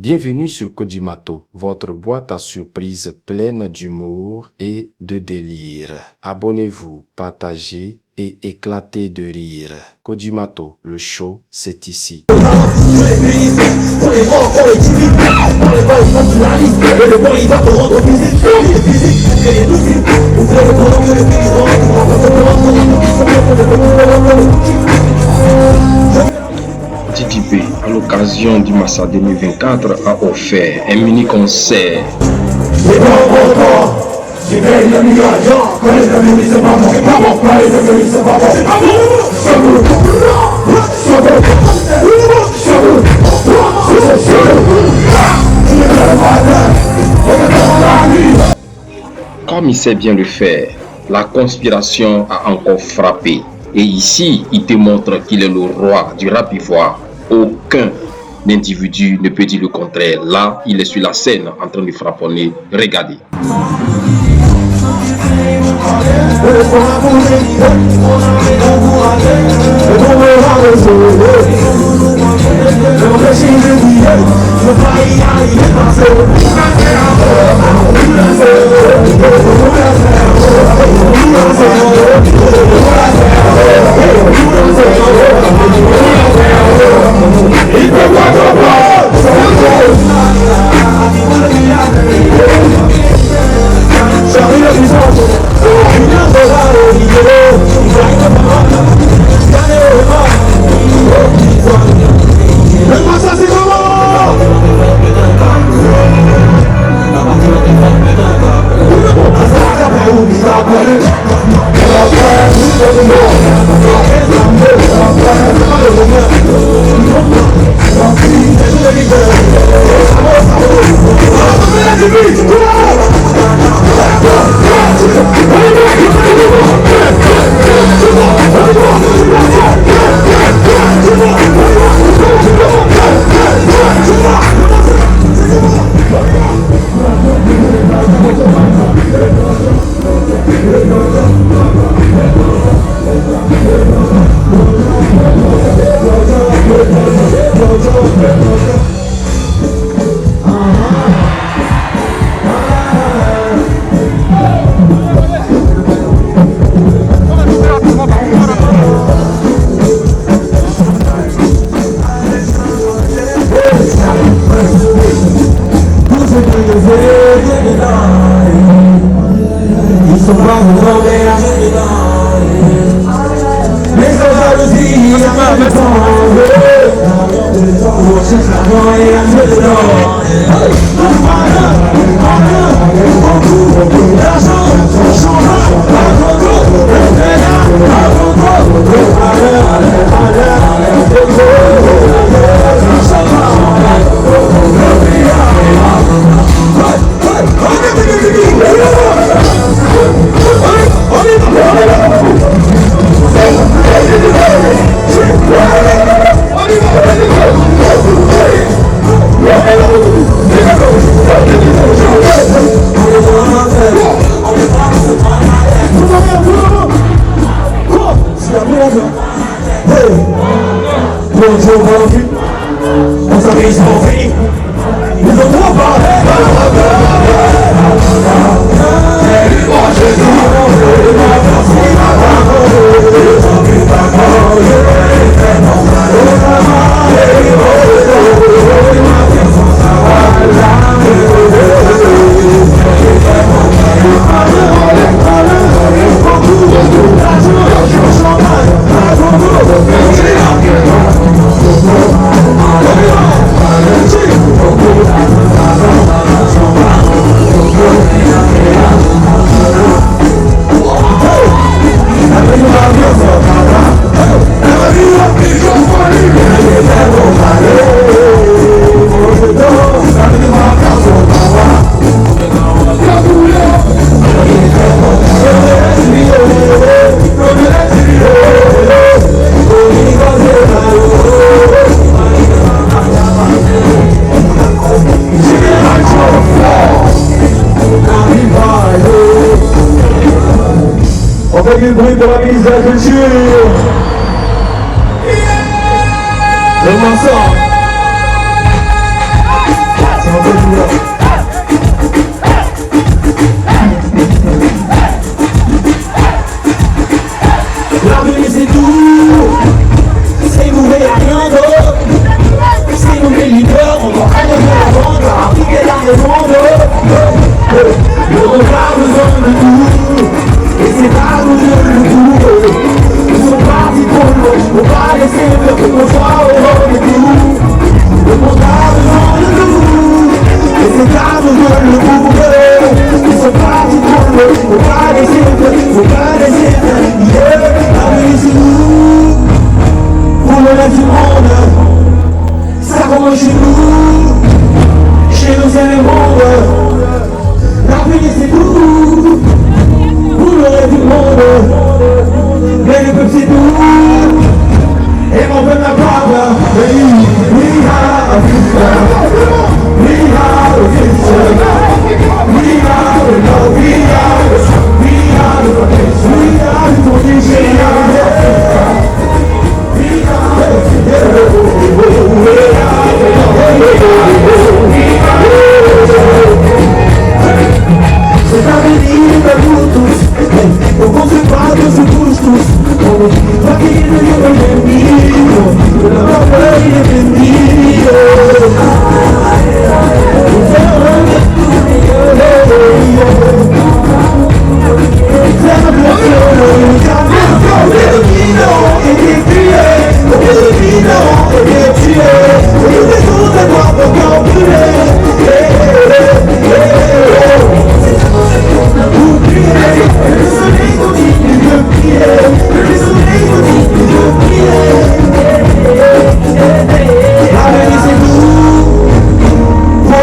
Bienvenue sur Kodimato, votre boîte à surprises pleine d'humour et de délire. Abonnez-vous, partagez et éclatez de rire. Kodimato, le show, c'est ici. TTP, à l'occasion du Massa 2024, a offert un mini-concert. Comme il sait bien le faire, la conspiration a encore frappé. Et ici, il te montre qu'il est le roi du rap ivoire. Aucun individu ne peut dire le contraire. Là, il est sur la scène en train de frapponner. Regardez. Du bruit pour la mise à culture. Le morceau.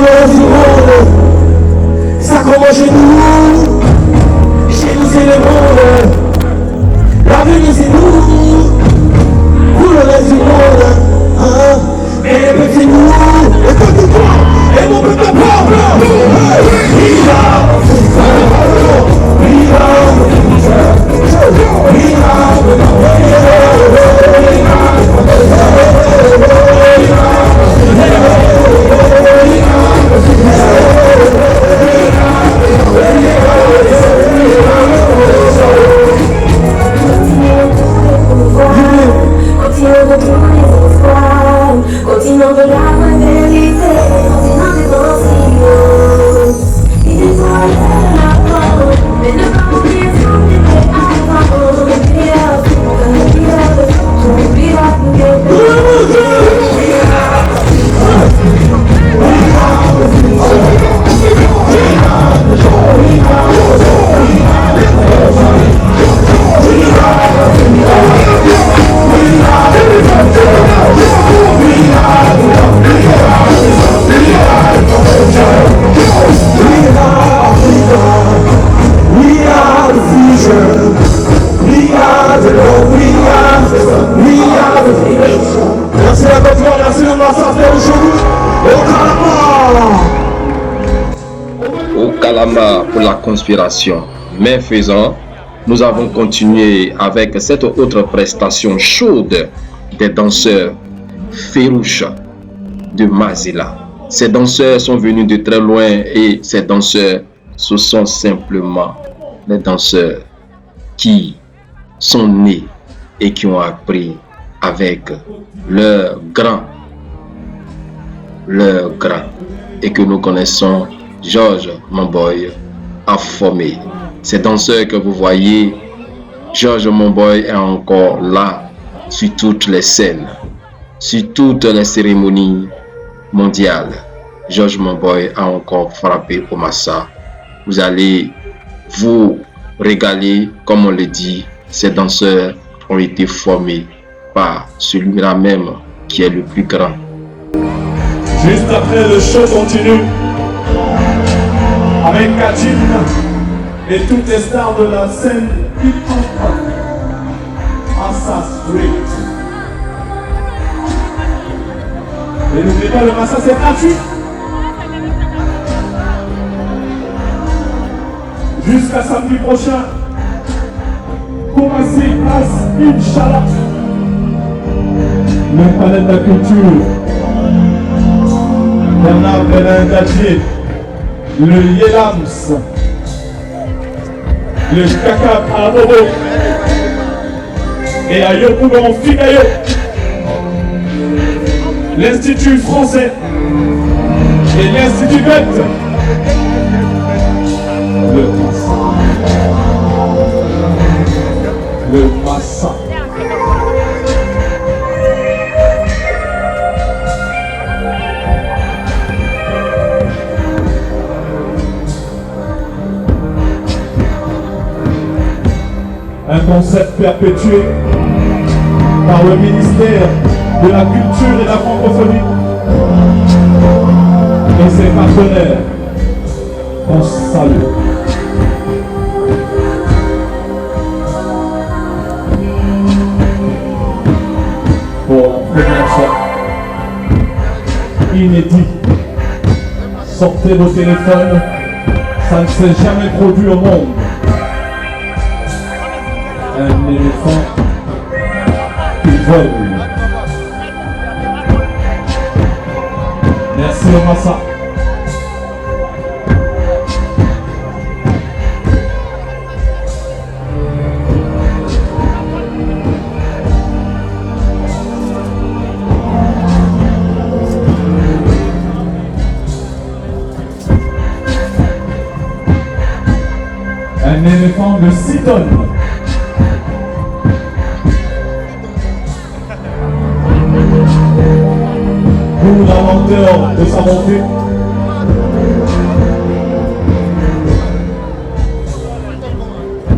reste du monde. Ça commence chez nous. Chez nous c'est le monde. L'avenir c'est nous. Pour le reste du monde. Hein? Et le peuple c'est nous. Écoute-toi. Et mon peuple peuple. Continent de la vérité, continent des pensées. Il est toi la parole, mais ne pas oublier son idée avant. Merci à votre frère, merci de m'assembler aujourd'hui. Au Kalama pour la conspiration. Mais faisant, nous avons continué avec cette autre prestation chaude des danseurs Férouche de Mazila. Ces danseurs sont venus de très loin et ces danseurs, ce sont simplement les danseurs qui sont nés et qui ont appris avec leur grand, et que nous connaissons, Georges Monboy, a formé. Ces danseurs que vous voyez, Georges Monboy est encore là sur toutes les scènes, sur toutes les cérémonies mondiales. Georges Monboy a encore frappé au Massa. Vous allez vous régaler, comme on le dit. Ces danseurs ont été formés par celui-là même qui est le plus grand. Juste après, le show continue avec Kajim et toutes les stars de la scène hip-hop Massa Street. Et n'oubliez pas, le Massa c'est gratuit. Jusqu'à samedi prochain. Commencez, place, Inch'Allah. Le palais de la culture. Bernard Benin Dadier. Le Yelams. Le Kaka Arabobo. Et à Yopougon Figayo. L'Institut français. Et l'Institut Goethe. Le Massa. Un concept perpétué par le ministère de la Culture et de la Francophonie et ses partenaires. On salue. Pour la première fois, inédit, sortez vos téléphones, ça ne s'est jamais produit au monde. Un éléphant qui vole. Merci au Massa. Un éléphant de 6 tonnes. Pour la lenteur de sa montée.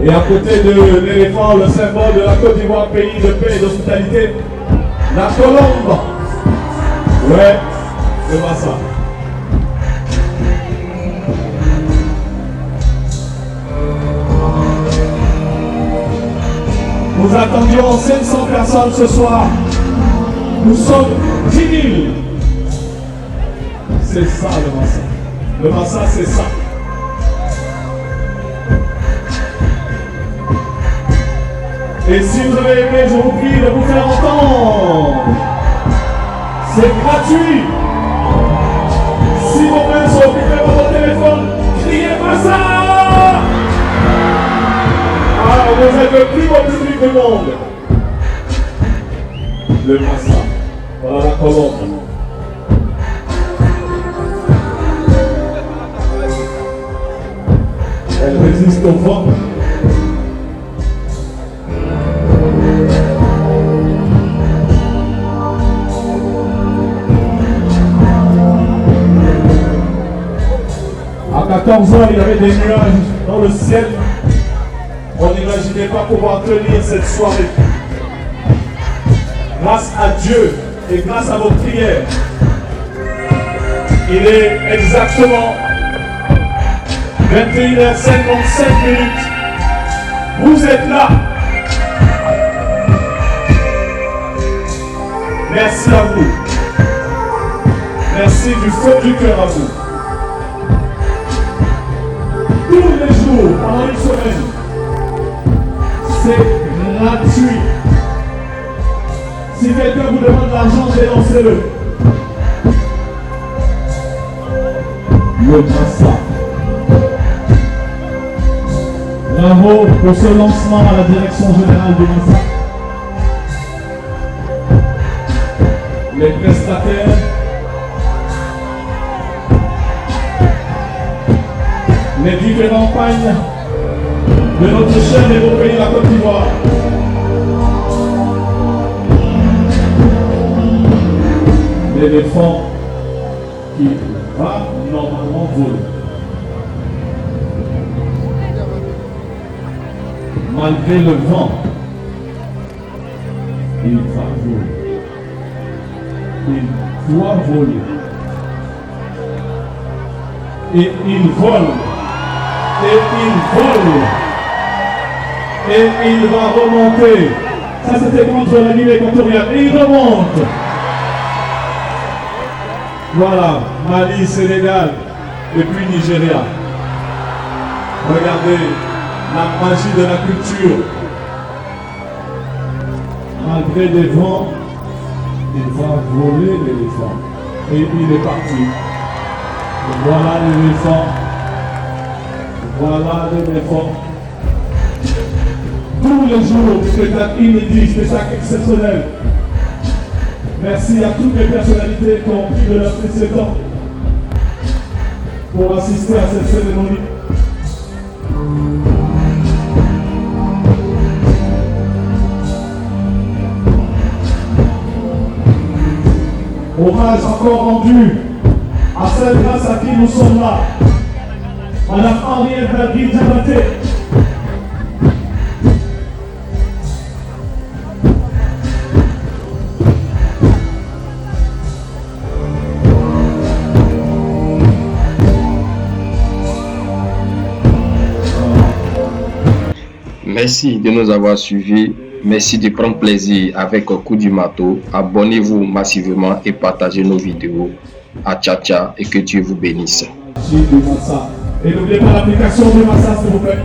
Et à côté de l'éléphant, le symbole de la Côte d'Ivoire, pays de paix et d'hospitalité, la colombe. Ouais, le Massa. Nous attendions 700 personnes ce soir. Nous sommes 10 000. C'est ça le Massa. Le Massa, c'est ça. Et si vous avez aimé, je vous prie de vous faire entendre. C'est gratuit. Si vos mains sont occupées par votre téléphone, criez Massa. Alors vous êtes le plus beau public du monde. Le Massa. Voilà la colombe. Elle résiste au vent. À 14 ans, il y avait des nuages dans le ciel. On n'imaginait pas pouvoir tenir cette soirée. Grâce à Dieu et grâce à vos prières, il est exactement 21h55. Vous êtes là. Merci à vous. Merci du fond du cœur à vous. Tous les jours, pendant une semaine, c'est gratuit. Si quelqu'un vous demande de l'argent, dénoncez-le. Le Massa. Bravo pour ce lancement à la direction générale du Massa. Les prestataires, les différents pagnes de notre cher et beau pays, la Côte d'Ivoire. L'éléphant qui va normalement voler. Malgré le vent, il va voler. Il doit voler. Et il vole. Et il vole. Et il va remonter. Ça c'était contre la ligne équatoriale. Et il remonte. Voilà, Mali, Sénégal, et puis Nigeria. Regardez la magie de la culture. Malgré les vents, il va voler l'éléphant. Et il est parti. Et voilà l'éléphant. Voilà l'éléphant. Tous les jours, spectacle inédit, spectacle exceptionnel. Merci à toutes les personnalités qui ont pris de leur précieux temps pour assister à cette cérémonie. Hommage encore rendu à celle grâce à qui nous sommes là, Madame Henriette Vergui-Diabaté. Merci de nous avoir suivis. Merci de prendre plaisir avec Coup du Marteau. Abonnez-vous massivement et partagez nos vidéos. À Tcha et que Dieu vous bénisse. Et n'oubliez pas l'application de Massa, s'il vous plaît.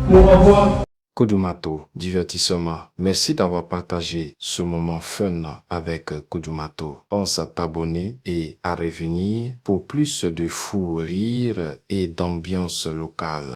Pour avoir Coup du Marteau, divertissement. Merci d'avoir partagé ce moment fun avec Coup du Marteau. Pense à t'abonner et à revenir pour plus de fou rire et d'ambiance locale.